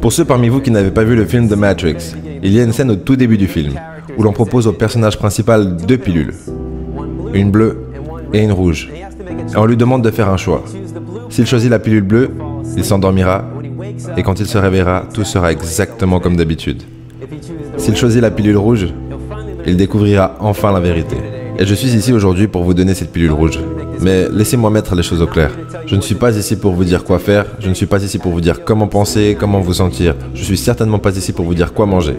Pour ceux parmi vous qui n'avaient pas vu le film The Matrix, il y a une scène au tout début du film où l'on propose au personnage principal 2 pilules, une bleue et une rouge, et on lui demande de faire un choix. S'il choisit la pilule bleue, il s'endormira, et quand il se réveillera, tout sera exactement comme d'habitude. S'il choisit la pilule rouge, il découvrira enfin la vérité. Et je suis ici aujourd'hui pour vous donner cette pilule rouge. Mais laissez-moi mettre les choses au clair. Je ne suis pas ici pour vous dire quoi faire, je ne suis pas ici pour vous dire comment penser, comment vous sentir. Je suis certainement pas ici pour vous dire quoi manger.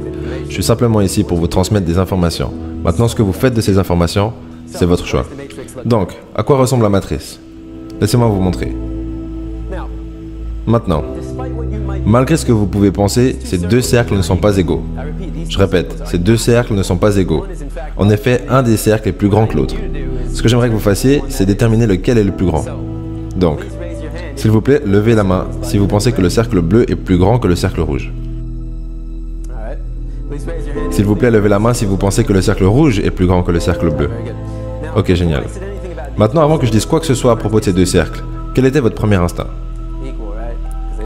Je suis simplement ici pour vous transmettre des informations. Maintenant, ce que vous faites de ces informations, c'est votre choix. Donc, à quoi ressemble la matrice? Laissez-moi vous montrer. Maintenant, malgré ce que vous pouvez penser, ces 2 cercles ne sont pas égaux. Je répète, ces 2 cercles ne sont pas égaux. En effet, un des cercles est plus grand que l'autre. Ce que j'aimerais que vous fassiez, c'est déterminer lequel est le plus grand. Donc, s'il vous plaît, levez la main si vous pensez que le cercle bleu est plus grand que le cercle rouge. S'il vous plaît, levez la main si vous pensez que le cercle rouge est plus grand que le cercle bleu. Ok, génial. Maintenant, avant que je dise quoi que ce soit à propos de ces 2 cercles, quel était votre premier instinct?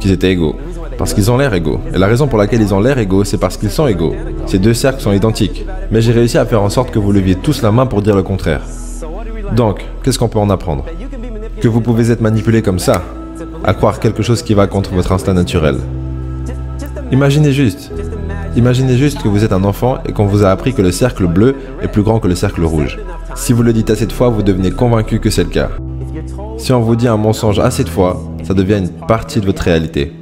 Qu'ils étaient égaux. Parce qu'ils ont l'air égaux. Et la raison pour laquelle ils ont l'air égaux, c'est parce qu'ils sont égaux. Ces 2 cercles sont identiques. Mais j'ai réussi à faire en sorte que vous leviez tous la main pour dire le contraire. Donc, qu'est-ce qu'on peut en apprendre? Que vous pouvez être manipulé comme ça, à croire quelque chose qui va contre votre instinct naturel. Imaginez juste que vous êtes un enfant et qu'on vous a appris que le cercle bleu est plus grand que le cercle rouge. Si vous le dites assez de fois, vous devenez convaincu que c'est le cas. Si on vous dit un mensonge assez de fois, ça devient une partie de votre réalité.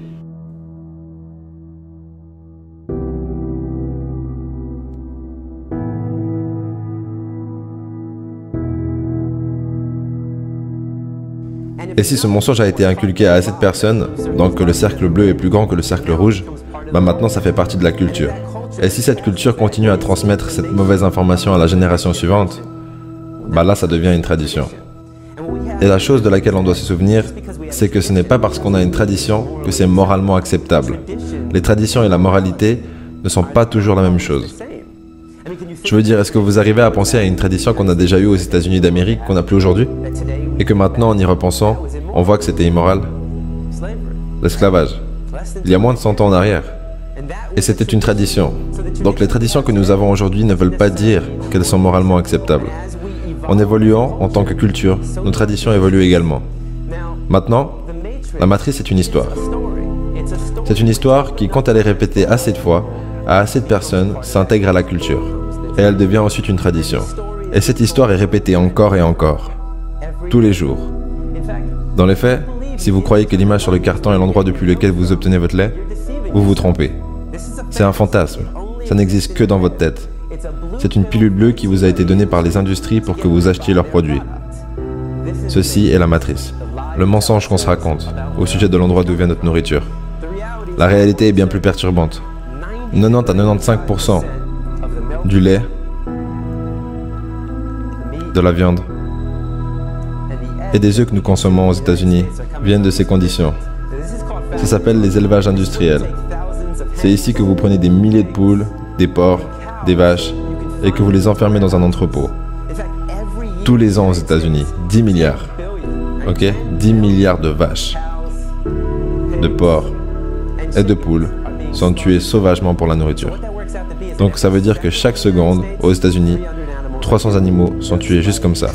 Et si ce mensonge a été inculqué à assez de personnes, donc que le cercle bleu est plus grand que le cercle rouge, bah maintenant ça fait partie de la culture. Et si cette culture continue à transmettre cette mauvaise information à la génération suivante, bah là ça devient une tradition. Et la chose de laquelle on doit se souvenir, c'est que ce n'est pas parce qu'on a une tradition que c'est moralement acceptable. Les traditions et la moralité ne sont pas toujours la même chose. Je veux dire, est-ce que vous arrivez à penser à une tradition qu'on a déjà eue aux États-Unis d'Amérique, qu'on n'a plus aujourd'hui? Et que maintenant, en y repensant, on voit que c'était immoral? L'esclavage. Il y a moins de 100 ans en arrière. Et c'était une tradition. Donc les traditions que nous avons aujourd'hui ne veulent pas dire qu'elles sont moralement acceptables. En évoluant en tant que culture, nos traditions évoluent également. Maintenant, la matrice est une histoire. C'est une histoire qui, quand elle est répétée assez de fois, à assez de personnes, s'intègre à la culture. Et elle devient ensuite une tradition. Et cette histoire est répétée encore et encore. Tous les jours. Dans les faits, si vous croyez que l'image sur le carton est l'endroit depuis lequel vous obtenez votre lait, vous vous trompez. C'est un fantasme. Ça n'existe que dans votre tête. C'est une pilule bleue qui vous a été donnée par les industries pour que vous achetiez leurs produits. Ceci est la matrice. Le mensonge qu'on se raconte au sujet de l'endroit d'où vient notre nourriture. La réalité est bien plus perturbante. 90 à 95% du lait, de la viande et des œufs que nous consommons aux États-Unis viennent de ces conditions. Ça s'appelle les élevages industriels. C'est ici que vous prenez des milliers de poules, des porcs, des vaches et que vous les enfermez dans un entrepôt. Tous les ans aux États-Unis, 10 milliards. Ok, 10 milliards de vaches, de porcs et de poules sont tués sauvagement pour la nourriture. Donc ça veut dire que chaque seconde, aux États-Unis, 300 animaux sont tués juste comme ça.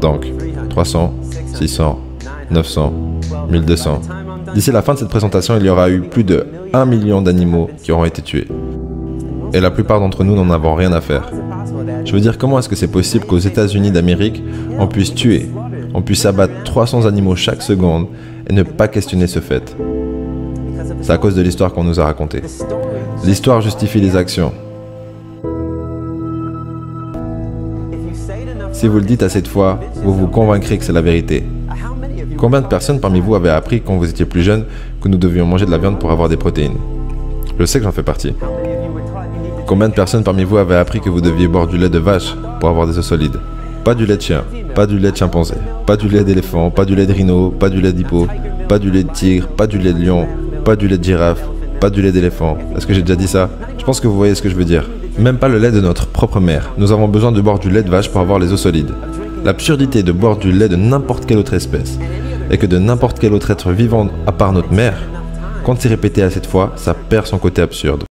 Donc, 300, 600, 900, 1200. D'ici la fin de cette présentation, il y aura eu plus de 1 million d'animaux qui auront été tués. Et la plupart d'entre nous n'en avons rien à faire. Je veux dire, comment est-ce que c'est possible qu'aux États-Unis d'Amérique, on puisse tuer, on puisse abattre 300 animaux chaque seconde et ne pas questionner ce fait? C'est à cause de l'histoire qu'on nous a racontée. L'histoire justifie les actions. Si vous le dites assez de fois, vous vous convaincrez que c'est la vérité. Combien de personnes parmi vous avaient appris quand vous étiez plus jeune que nous devions manger de la viande pour avoir des protéines? Je sais que j'en fais partie. Combien de personnes parmi vous avaient appris que vous deviez boire du lait de vache pour avoir des os solides? Pas du lait de chien, pas du lait de chimpanzé, pas du lait d'éléphant, pas du lait de rhino, pas du lait d'hippo, pas du lait de tigre, pas du lait de lion, pas du lait de girafe, pas du lait d'éléphant. Est-ce que j'ai déjà dit ça? Je pense que vous voyez ce que je veux dire. Même pas le lait de notre propre mère. Nous avons besoin de boire du lait de vache pour avoir les os solides. L'absurdité de boire du lait de n'importe quelle autre espèce, et que de n'importe quel autre être vivant à part notre mère, Quand c'est répété assez de fois, ça perd son côté absurde.